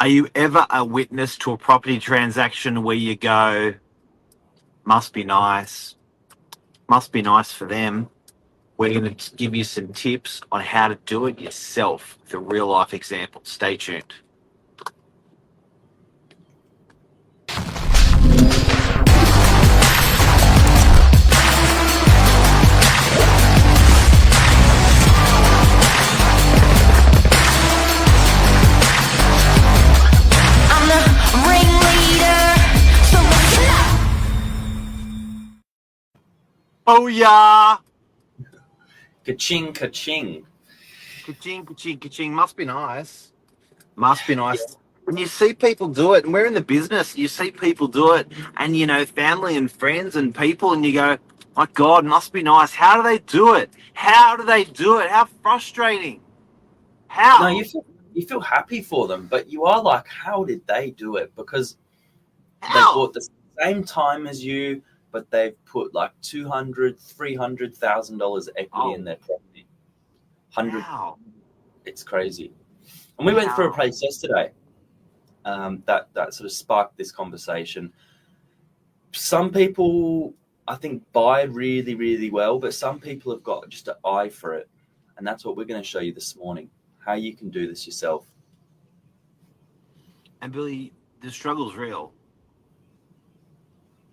Are you ever a witness to a property transaction where you go, must be nice for them? We're going to give you some tips on how to do it yourself with a real life example. Stay tuned. Oh yeah! Ka-ching, ka-ching. Ka-ching, ka-ching, ka-ching. Must be nice. Must be nice. Yeah. When you see people do it, and we're in the business, you see people do it, and family and friends and people, and you go, my God, must be nice. How do they do it? How do they do it? How frustrating. How? No, you feel happy for them, but you are like, how did they do it? Because they bought the same time as you, but they've put like $200,000, $300,000 equity in their property. Wow. It's crazy. And we went through a place yesterday that sort of sparked this conversation. Some people, I think, buy really, really well, but some people have got just an eye for it. And that's what we're going to show you this morning, how you can do this yourself. And Billy, the struggle's real.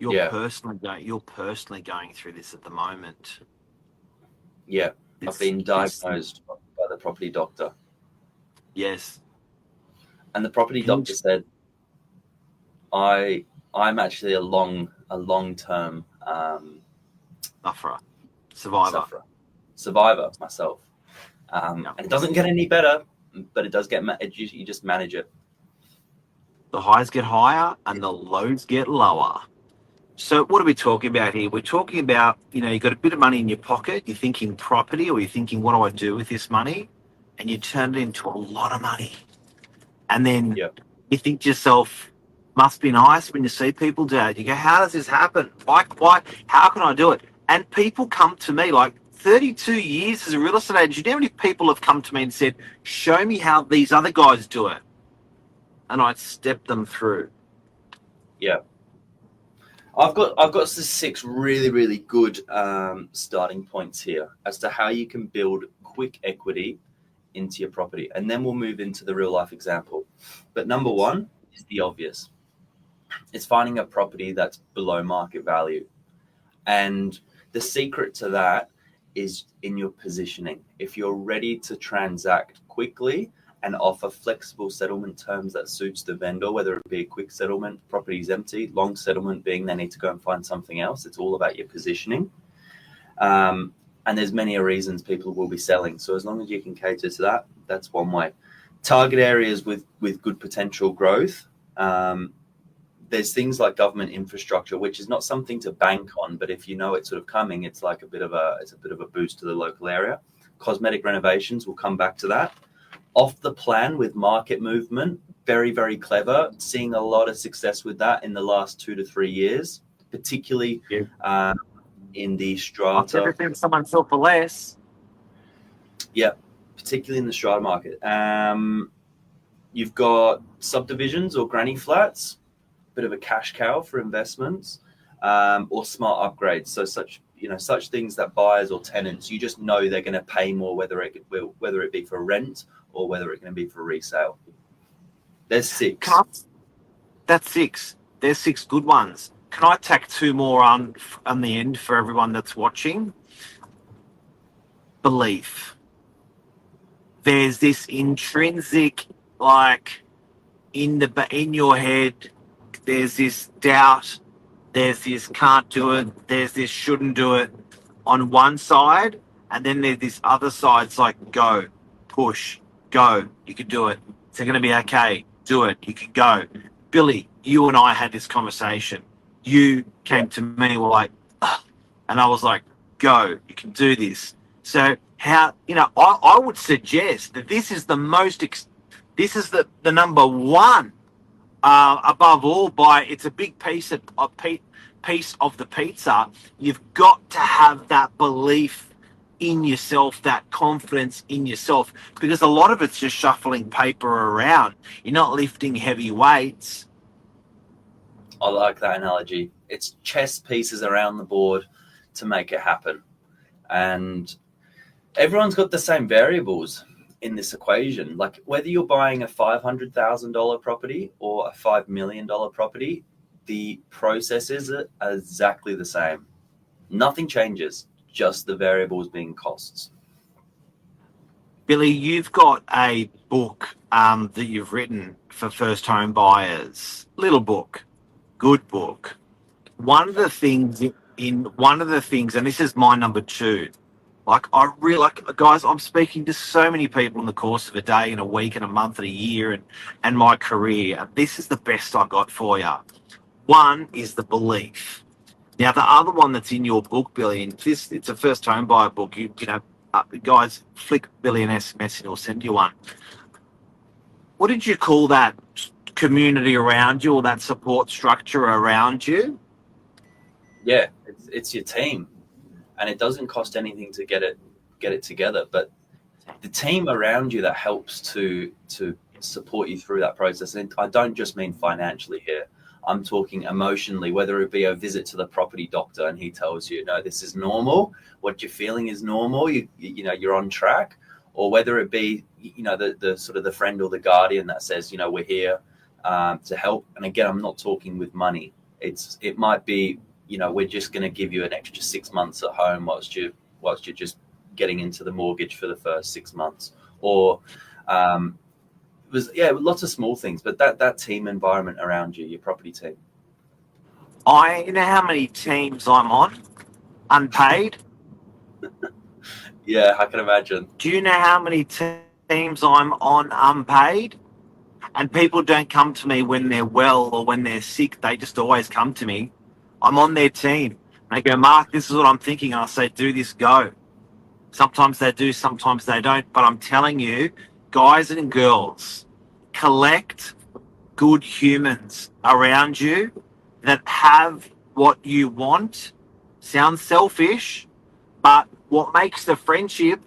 You're personally going through this at the moment. Yeah, I've been diagnosed by the property doctor. Yes. And the property doctor said, I'm actually a long-term survivor myself. And it doesn't get any better, but it does get. You just manage it. The highs get higher and the lows get lower. So what are we talking about here? We're talking about, you've got a bit of money in your pocket, you're thinking property, or you're thinking, what do I do with this money? And you turn it into a lot of money. And then you think to yourself, must be nice when you see people do it. You go, how does this happen? Why? How can I do it? And people come to me, like 32 years as a real estate agent. You know how many people have come to me and said, show me how these other guys do it? And I'd step them through. Yeah. I've got 6 really, really good starting points here as to how you can build quick equity into your property. And then we'll move into the real life example. But number 1 is the obvious. It's finding a property that's below market value. And the secret to that is in your positioning. If you're ready to transact quickly and offer flexible settlement terms that suits the vendor, whether it be a quick settlement, property's empty, long settlement being they need to go and find something else. It's all about your positioning. And there's many reasons people will be selling. So as long as you can cater to that, that's one way. Target areas with good potential growth. There's things like government infrastructure, which is not something to bank on, but if you know it's sort of coming, it's like a bit of a boost to the local area. Cosmetic renovations, we'll come back to that. Off the plan with market movement, very, very clever. Seeing a lot of success with that in the last 2 to 3 years, particularly in the strata. Everything someone sell for less. Yeah, particularly in the strata market. You've got subdivisions or granny flats, bit of a cash cow for investments, or smart upgrades. So such things that buyers or tenants, you just know they're going to pay more, whether it be for rent or whether it's going to be for resale. There's 6. That's 6. There's 6 good ones. Can I tack 2 more on the end for everyone that's watching? Belief. There's this intrinsic, in your head, there's this doubt, there's this can't do it, there's this shouldn't do it on one side, and then there's this other side. It's like, go, push, go, you can do it. It's going to be okay. Do it. You can go. Billy, you and I had this conversation. You came to me, were like, ugh, and I was like, go, you can do this. So how, I would suggest that this is the this is the number 1 above all. It's a big piece of the pizza. You've got to have that belief in yourself, that confidence in yourself, because a lot of it's just shuffling paper around. You're not lifting heavy weights. I like that analogy. It's chess pieces around the board to make it happen. And everyone's got the same variables in this equation. Like whether you're buying a $500,000 property or a $5 million property, the processes are exactly the same. Nothing changes, just the variables being costs. Billy, you've got a book that you've written for first home buyers. Little book, good book. One of the things, and this is my number 2. Like I really like, guys. I'm speaking to so many people in the course of a day, and a week, and a month, and a year, and my career. And this is the best I got for you. One is the belief. Now, the other one that's in your book, Billy, and it's a first home buyer book. Guys, flick Billy an SMS and he'll send you one. What did you call that community around you, or that support structure around you? Yeah, it's your team, and it doesn't cost anything to get it together. But the team around you that helps to support you through that process. And I don't just mean financially here. I'm talking emotionally, whether it be a visit to the property doctor and he tells you, no, this is normal. What you're feeling is normal. You know, you're on track. Or whether it be, you know, the sort of the friend or the guardian that says, you know, we're here to help. And again, I'm not talking with money. It might be, you know, we're just going to give you an extra 6 months at home whilst you're just getting into the mortgage for the first 6 months. Or it was, lots of small things, but that team environment around you, your property team. You know how many teams I'm on, unpaid? Yeah, I can imagine. Do you know how many teams I'm on unpaid? And people don't come to me when they're well or when they're sick. They just always come to me. I'm on their team. They go, Mark, this is what I'm thinking. And I say, do this, go. Sometimes they do, sometimes they don't. But I'm telling you, guys and girls, collect good humans around you that have what you want. Sounds selfish, but what makes the friendship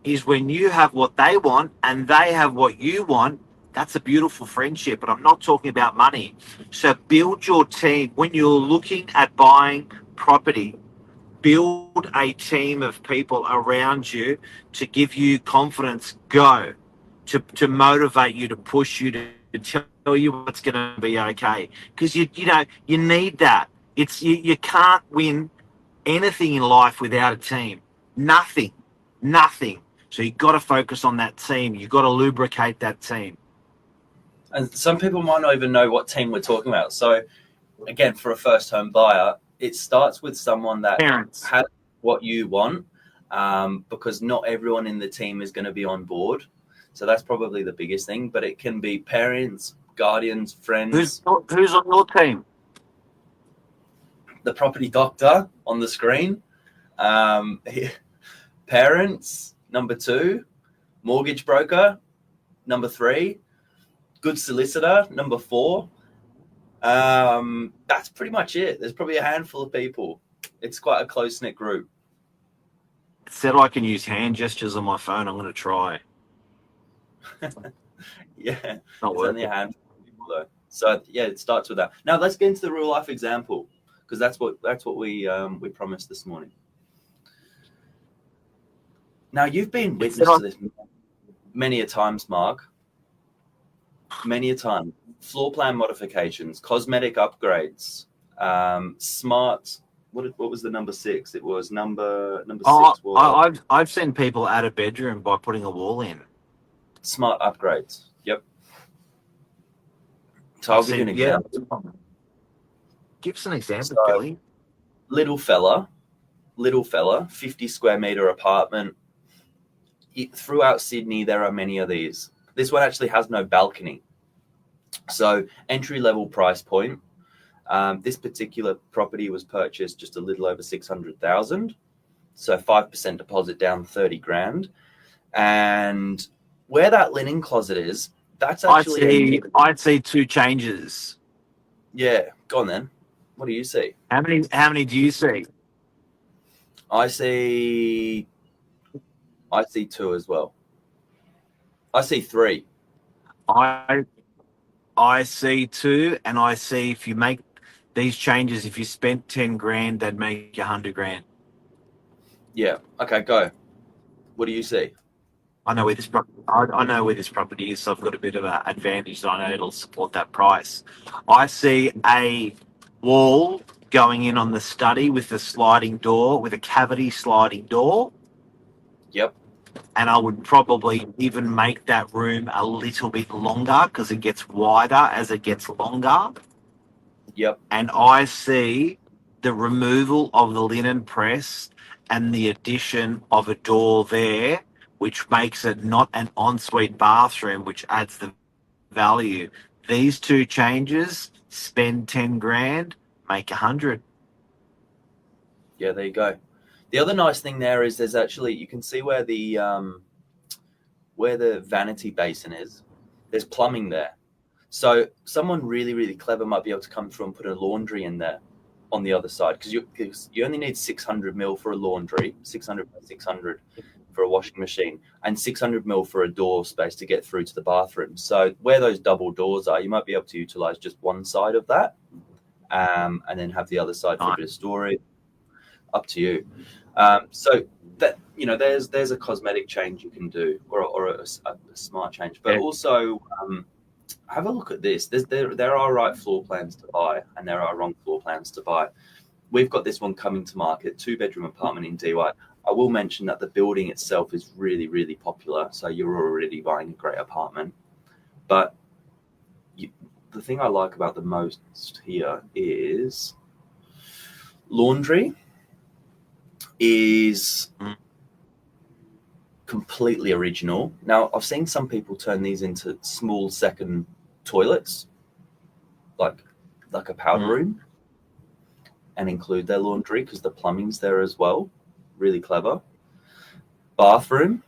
is when you have what they want and they have what you want. That's a beautiful friendship, but I'm not talking about money. So build your team. When you're looking at buying property, build a team of people around you to give you confidence, go, to motivate you, to push you, to tell you what's going to be okay. Because you need that. You can't win anything in life without a team. Nothing. So you've got to focus on that team. You've got to lubricate that team. And some people might not even know what team we're talking about. So again, for a first home buyer, it starts with someone that Parents. has what you want, because not everyone in the team is going to be on board. So that's probably the biggest thing. But it can be parents, guardians, friends. Who's on your team? The property doctor on the screen. Parents, number 2. Mortgage broker, number 3. Good solicitor, number 4. That's pretty much it. There's probably a handful of people. It's quite a close-knit group. It said I can use hand gestures on my phone. I'm going to try. Yeah, Not it's only a handful of people though. So yeah, it starts with that. Now let's get into the real life example, because that's what we promised this morning. Now you've been witness to this many a times, Mark. Many a time. Floor plan modifications, cosmetic upgrades, smart. What was the number 6? It was number 6. I've seen people add a bedroom by putting a wall in. Smart upgrades. Yep. So I'll give you an example. Give us an example, So, Billy. Little fella, 50 square meter apartment. Throughout Sydney, there are many of these. This one actually has no balcony. So entry level price point. This particular property was purchased just a little over 600,000. So 5% deposit down, 30 grand. And where that linen closet is, that's actually I'd see 2 changes. Yeah, go on then. What do you see? How many do you see? I see I see 2 as well. I see 3. I see 2, and I see if you make these changes, if you spent 10 grand, they'd make you 100 grand. Yeah. Okay, go. What do you see? I know where this I know where this property is, so I've got a bit of an advantage. I know it'll support that price. I see a wall going in on the study with a sliding door, with a cavity sliding door. Yep. And I would probably even make that room a little bit longer because it gets wider as it gets longer. Yep. And I see the removal of the linen press and the addition of a door there, which makes it not an ensuite bathroom, which adds the value. These 2 changes, spend 10 grand, make 100. Yeah, there you go. The other nice thing there is there's actually, you can see where the vanity basin is. There's plumbing there. So someone really, really clever might be able to come through and put a laundry in there on the other side, because you only need 600 mil for a laundry, 600 by 600 for a washing machine, and 600 mil for a door space to get through to the bathroom. So where those double doors are, you might be able to utilize just one side of that, and then have the other side for a bit of storage. Up to you. So that, you know, there's a cosmetic change you can do, or a smart change, but also have a look at this. There are right floor plans to buy, and there are wrong floor plans to buy. We've got this one coming to market, 2-bedroom apartment in DY. I will mention that the building itself is really, really popular, so you're already buying a great apartment. But the thing I like about the most here is laundry is completely original. Now, I've seen some people turn these into small second toilets, like a powder room, and include their laundry because the plumbing's there as well. Really clever. Bathroom.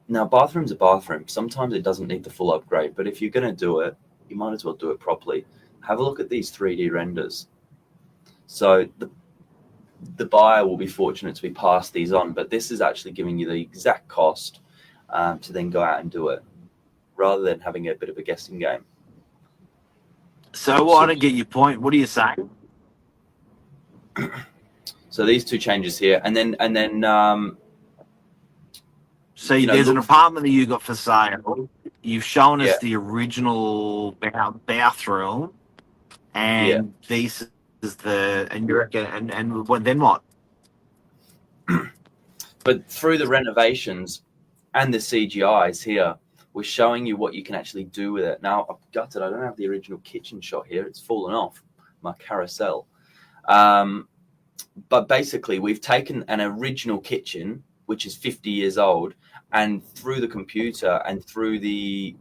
Now, bathroom's a bathroom. Sometimes it doesn't need the full upgrade, but if you're going to do it, you might as well do it properly. Have a look at these 3D renders. So the buyer will be fortunate to be passed these on, but this is actually giving you the exact cost to then go out and do it, rather than having a bit of a guessing game. So I don't get your point. What are you saying? So these 2 changes here, and then so there's an apartment that you got for sale. You've shown us the original bathroom, and this is and you reckon, and what then what? But through the renovations and the CGIs here, we're showing you what you can actually do with it. Now, I've gutted, I don't have the original kitchen shot here. It's fallen off my carousel. But basically, we've taken an original kitchen, which is 50 years old, and through the computer and through the,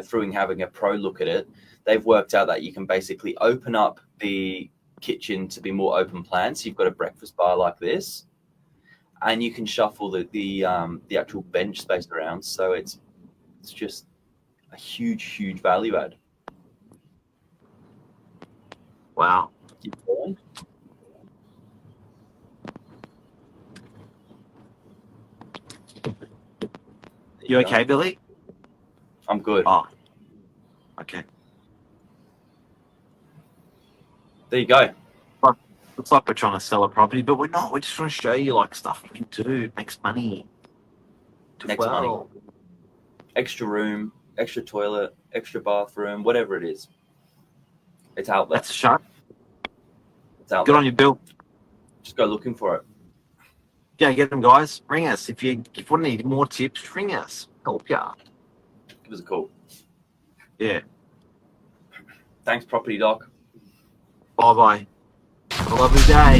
through having a pro look at it, they've worked out that you can basically open up the kitchen to be more open plan. So you've got a breakfast bar like this, and you can shuffle the actual bench space around. So it's just a huge value add. Wow. You okay, Billy? I'm good. Oh, okay. There you go. Looks like we're trying to sell a property, but we're not. We're just trying to show you like stuff you can do. Makes money. Money. Extra room, extra toilet, extra bathroom, whatever it is. It's out there. That's a show. It's out Good there. on you, Bill. Just go looking for it. Yeah, get them, guys. Ring us. If you want any more tips, ring us. Help ya. Give us a call. Yeah. Thanks, Property Doc. Bye-bye. Have a lovely day.